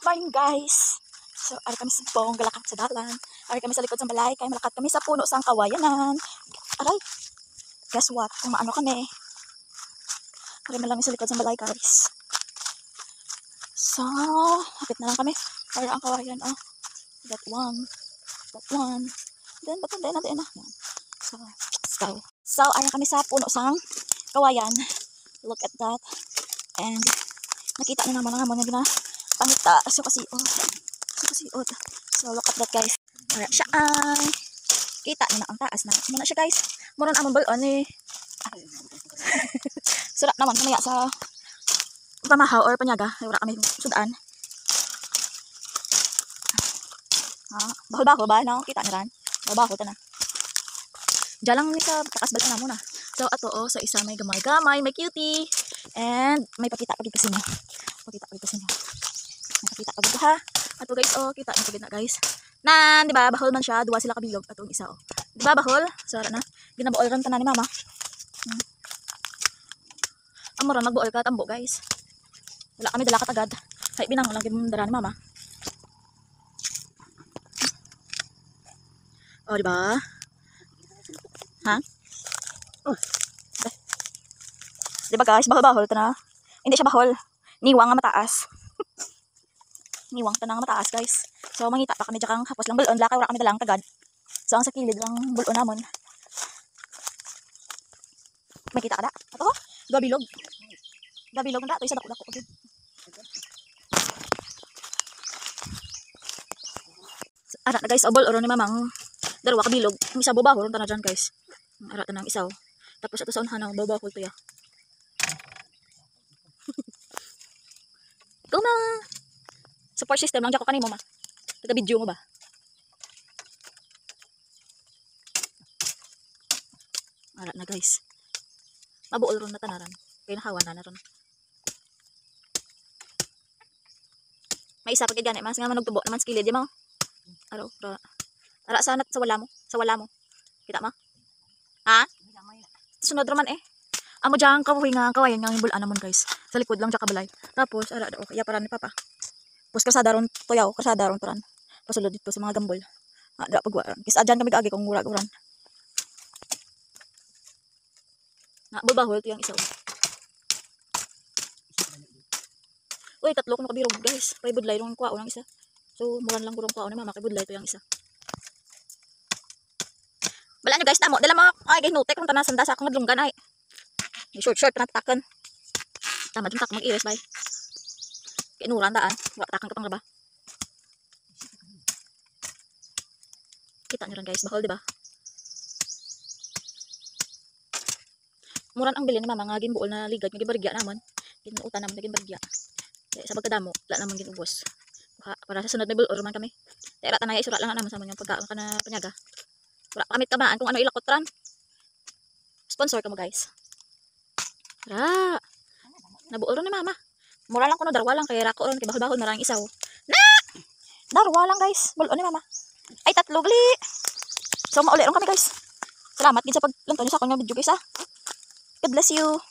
Good morning guys. So, ari kami sa bong galakad sa dalan. Ari kami sa likod ng balay kay malakad kami sa puno sang kawayanan. Aray. Guess what? Kung maano kami. Ari man lang sa likod ng balay guys. So, hapit na lang kami. Para ang kawayan that one. Then baton din natin na. So, ari kami sa puno sang kawayan. Look at that. And nakita na naman ang gina pangita. So look at that guys. Alright, siya ay kita na ang taas na. Muna siya guys. Muron among balon eh. Surat naman kamaya sa pamahaw or panyaga. Wala kami sudaan. Bahol ba no? Kita na ran. Bahol ta na. Diyan lang ni sa takas balon na muna. So ato sa isa may gamay-gamay, may cutie. And may pakita kasi mo. Pakita ha. Ato guys, kita na pagid na guys. Nan, di ba? Bahol man siya, duwa sila kabilog atong isa Di ba bahol? Sara na. Ginabuol ran tanan ni mama. Amo ran magbuol ka tambo guys. Wala kami dala ka agad. Kay binang lang gid dara ni mama. Di ba? Ha? Di ba guys, bahol ta na. Hindi siya bahol. Niwang nga mataas. Niwang ta nga mataas guys. So mangita pa kami dyan hapos lang bulon. Lakay wala kami dalang tagad. So ang sa kilid lang bulon namon. Makita ka da? Ato ko? Gabilog. Gabilog na ito. Isa dako-dako. Okay. Ara na guys, obol oro ni mamang darwa kabilog. Misa bobahol ta na dyan guys. Ara ta nang isaw. Tapos ito sa unhanaw bobahol to ya. Go na. Support system lang dyan ko kanimo ma. Taga video mo ba? Ara na guys. Mabuol ron na tanaran. Kaya nakawan na ron. May isa pagkid gani. Mas nga manugtubo naman skilid di mo. Aro. Ara sanat sa wala mo. Sa wala mo. Kita mo? Ha? Sunod raman eh. Amo dyan kawain nga kawayan nga bulan namon guys. Sa likod lang dyan kabalay. Tapos ara do kaya para ni papa. Pus kasada ron toyaw, kasada ron turan. Pasulod dito sa mga gambol. Da pagwaran. Kis adyan kami agi kung murag-uran. Na babahol to yang isaw. Uy, tatlo ko nakabirog guys. Pay budlay rong kwao ng isa. So muran lang kurong kwao ni mama kay budlay to yang isa. Bala nyo guys, tamo. Dala mo ay guys note kung tanan sanda sa akong adlunggan ay. Short panatakan. Tama din tak mag-iris bay. Kinuran daan, wala takang katong ba? Kita niyo ran guys, bahol di ba? Muran ang bilin ni mama nga ginbuol na ligad nga gibarigya namon. Ginuutan namon naging barigya. Kaya sa pagkadamo, wala namon ginubos. Para sa sunod may bulor man kami. Kaya rata na isurat lang naman sa mga pagkaon kana panyaga. Wala pa kami tamaan kung ano ilakot ran. Sponsor ka mo guys. Ra. Nabuol ni mama. Mura lang kuno darwa lang kay rako ron kay bahol-bahol na rang isaw. Na! Darwa lang guys. Bulon ni mama. Ay tatlo gali. So mauli ron kami guys. Salamat gid sa paglantaw niyo sa akong video guys ha. God bless you.